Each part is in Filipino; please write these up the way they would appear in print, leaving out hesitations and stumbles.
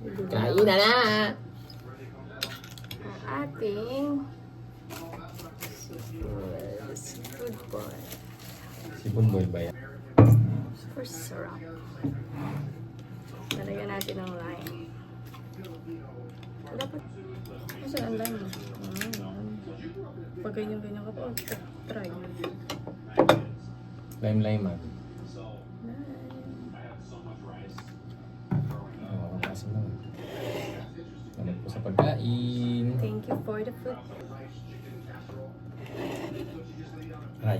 Kain na na! Ang ating seafood boy. Sipon boy ba yan? Super sarap. Talagyan natin ng lime. Dapat, kasi ang lime. Pag ganyan-ganyan ka po, try. Lime-lime man. Lime. Oo, kasi lang. Salamat po sa pagkain. Thank you for the food. Ay.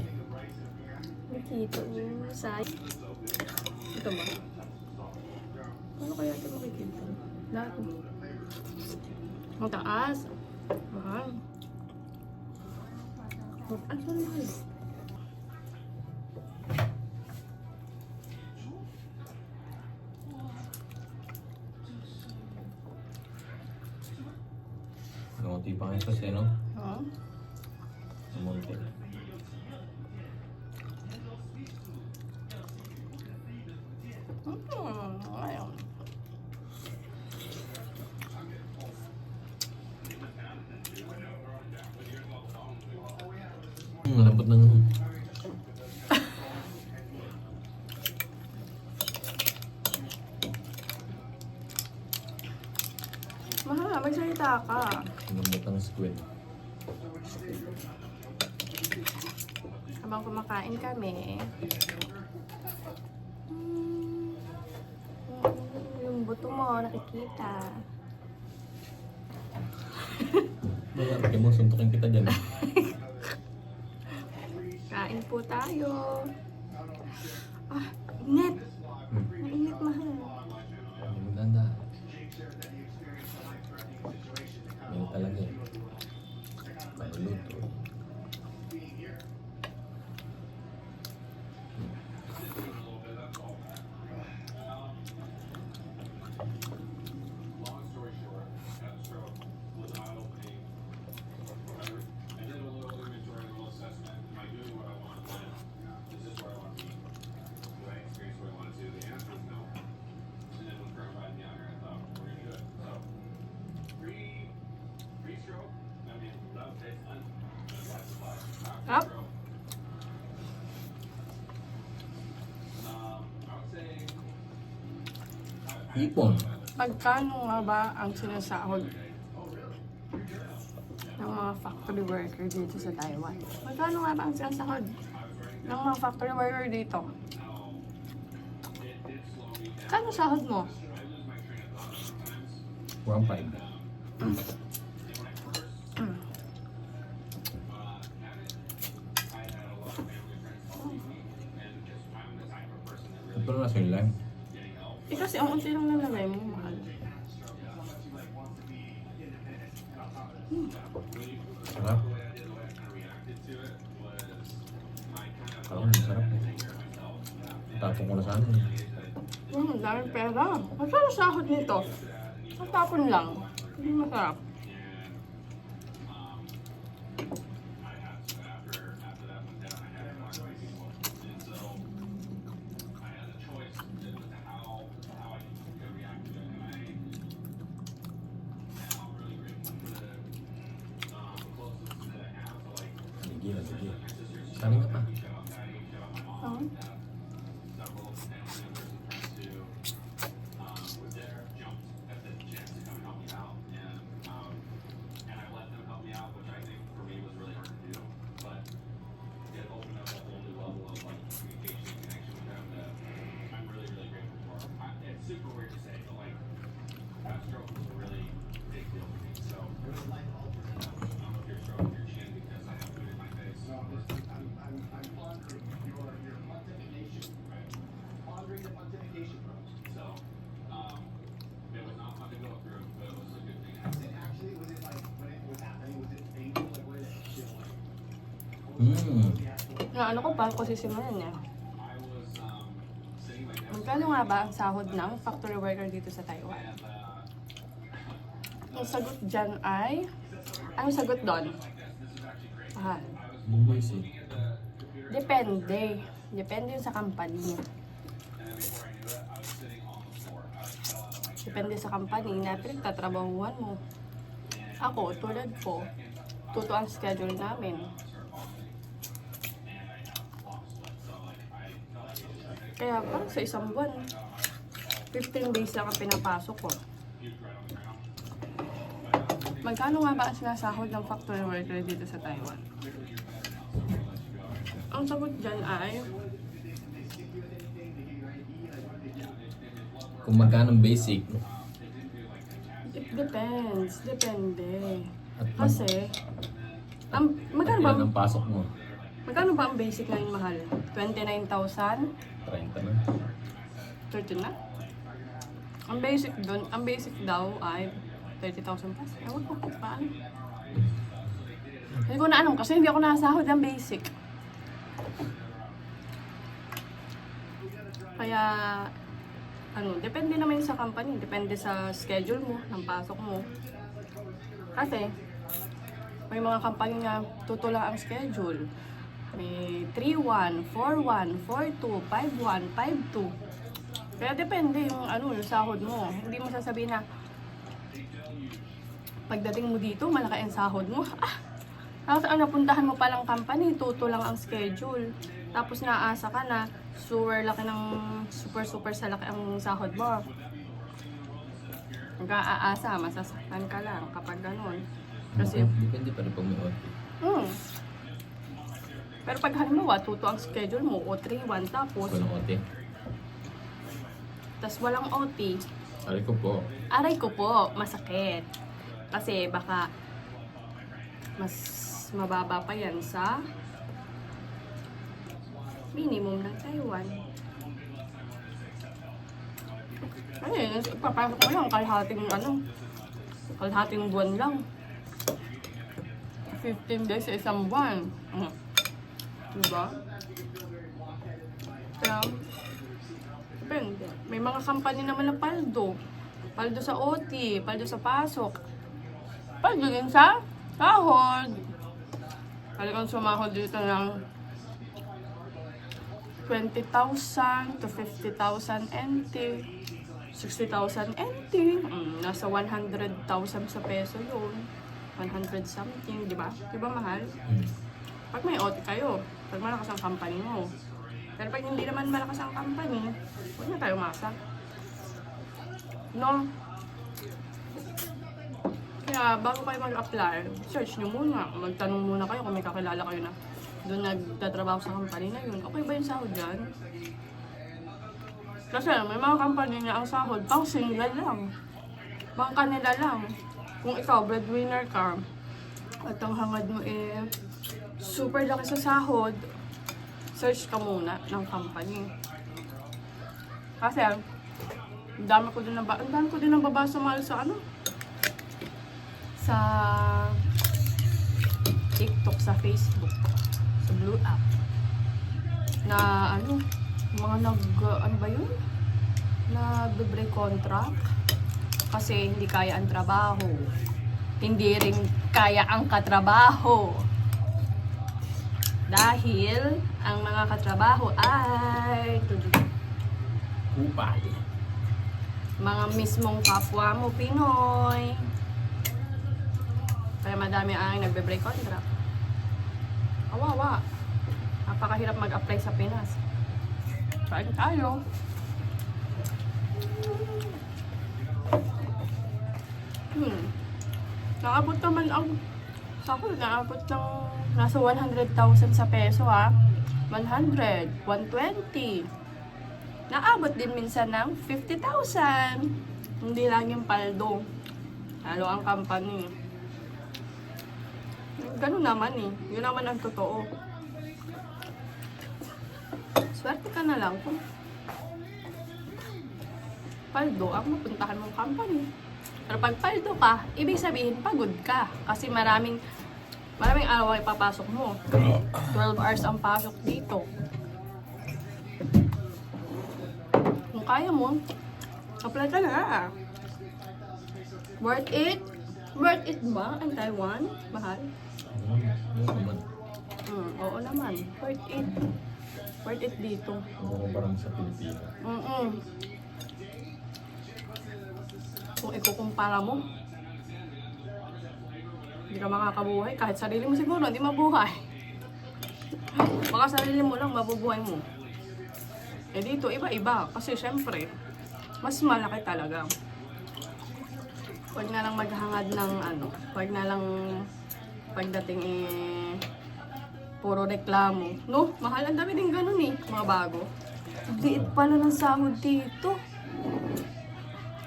Nakikita mo sa... Ito ba? Ano kaya ito makikita? Lahat. Mataas. Mahal. Mataas na mahal. Namunti pa kayo kasi, no? Oo. Namunti. Ayaw. Lambot ng... Mahal, magsalita ka. Lambot ng squid. Habang kumakain kami, yung buto mo nakikita. Bakit mo suntukin kita dyan? Kain po tayo. Ah, init. Mainit, mahal. Maganda. Ngayon talaga eh. Maluluto. Up. Hipon. Pagkano nga ba ang sinasahod ng mga factory worker dito sa Taiwan? Magkano nga ba ang sinasahod ng mga factory worker dito? Kano sahod mo? 1.5. Ito na sa lime. Eh kasi ang unti lang nalagay mo, mahal. Sarap. Akala ko masarap eh. Tapon ko na sana eh. Daming pera. Magkano sahod nito? Ang tapon lang. Hindi masarap. Sige. Sabi ka pa. Oo. Na ano ko pa ko sisimulan niya. Magkano nga ba ang sahod ng factory worker dito sa Taiwan? Ang sagot dyan ay... Ang sagot doon? Ah, Bumbuis eh. depende. Depende yun sa company. Depende sa company na pinagtatrabahuan mo. Ako, tulad ko, tuto ang schedule namin. Kaya parang sa isang buwan, 15 days lang ang pinapasok ko. Magkano nga ba ang sinasahod ng factory worker dito sa Taiwan? Ang sagot dyan ay Kung magkano basic, it depends. Depende. at Kasi, magkano ba, ilan ang pasok mo? magkano ba ang basic ngayon mahal? 29,000? 30 na. 30 na? Ang basic daw ay 30,000 plus. Ewan ko kung paano. Hindi ko na alam kasi hindi ako nasahod ng basic. Kaya, depende naman sa company. Depende sa schedule mo, ng pasok mo. Kasi, may mga company na tutula ang schedule. May 3-1, 4-1, 4-2, 5-1, 5-2. Kaya depende yung yung sahod mo. Hindi mo sasabihin na pagdating mo dito, malaki ang sahod mo. Tapos napuntahan mo palang company, tuto lang ang schedule. Tapos naasa ka na, super sa laki ang sahod mo. Hanggang aasa, masasaktan ka lang kapag ganun. Kasi, Depende pa rin pag may OT. Pero pag halimbawa, tuto ang schedule mo, o 3-1, tapos, Walang OT. walang OT, Aray ko po. masakit. Kasi baka mas mababa pa yan sa minimum ng Taiwan. Ay, papasok mo lang, kalahating buwan lang. 15 days sa isang buwan. Diba? Kaya, depende. May mga company naman na paldo. Paldo sa OT, paldo sa pasok. Paldo din sa sahod. Talagang sumahod dito ng 20,000 to 50,000 NT. 60,000 NT. Nasa 100,000 sa peso yun. 100 something, di ba? Di ba mahal? Pag may OT kayo, pag malakas ang company mo. Pero pag hindi naman malakas ang company, huwag na tayo masa. No? Kaya bago kayo mag-apply, search nyo muna. Magtanong muna kayo kung may kakilala kayo na doon nagtatrabaho sa company na yun. Okay ba yung sahod dyan? Kasi may mga company na ang sahod pang single lang. Pang kanila lang. Kung ikaw, breadwinner ka, at ang hangad mo super laki sa sahod, search ka muna ng company. Kasi, ang dami ko din nababasa mahal sa sa TikTok, sa Facebook, sa Blue App, na mga nagbe-break contract kasi hindi kaya ang trabaho. Hindi rin kaya ang katrabaho. Dahil ang mga katrabaho ay Kupal. mga mismong kapwa mo Pinoy. Kaya madami ang nagbe-break contract. Awawa. Napakahirap mag-apply sa Pinas. Try tayo. Naabot naman ang sahod, naabot ng nasa 100,000 sa peso 100, 120. Naabot din minsan ng 50,000. Hindi lang yung paldo. Lalo ang company. Ganun naman Yun naman ang totoo. Swerte ka na lang kung paldo ang mapuntahan mong company. Pero pag paldo ka, ibig sabihin pagod ka. Kasi maraming araw ay papasok mo. 12 hours ang pasok dito. Kung kaya mo, apply ka na. Worth it? Worth it ba ang Taiwan? Mahal? Oo naman. Worth it. Worth it dito. Parang sa Pilipinas. kung ikukumpara mo. Hindi ka makakabuhay. Kahit sarili mo siguro, hindi mabuhay. Baka sarili mo lang, mabubuhay mo. Eh dito, iba-iba. Kasi syempre, mas malaki talaga. Huwag na lang maghangad ng ano, huwag na lang pagdating puro reklamo. No, mahal, ang dami din ganun eh, mga bago. Liit pala ng sahod dito.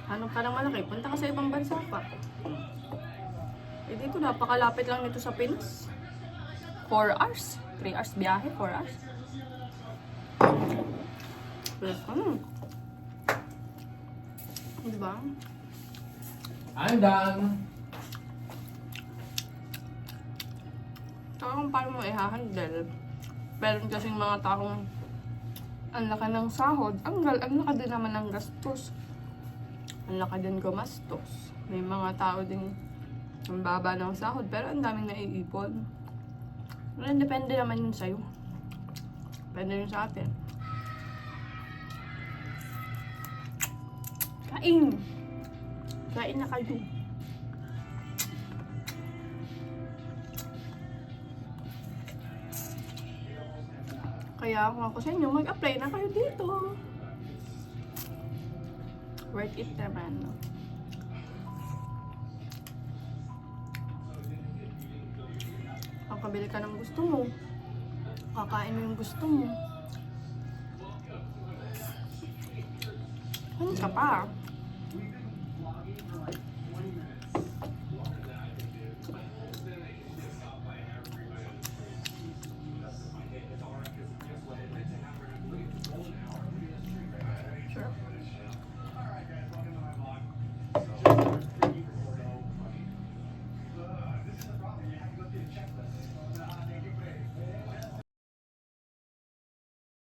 Ano ka ng malaki? Punta ka sa ibang bansa pa. Eh dito, napakalapit lang nito sa Pinas. 4 hours. 3 hours biyahe, 4 hours. Yes, diba? I'm done. Saka kung paano mo i-handle. Meron kasing mga taong ang laki ng sahod, ang laki din naman ng gastos. Ang laki din gumastos. May mga tao din ang baba ng sahod, pero ang daming naiipon. Pero depende naman yun sa'yo. Depende yun sa atin. Kain! Kain na kayo. Kaya kung ako sa inyo, mag-apply na kayo dito. Worth it naman, no? Kakabili ka ng gusto mo. Kakain mo yung gusto mo. Ano ka pa?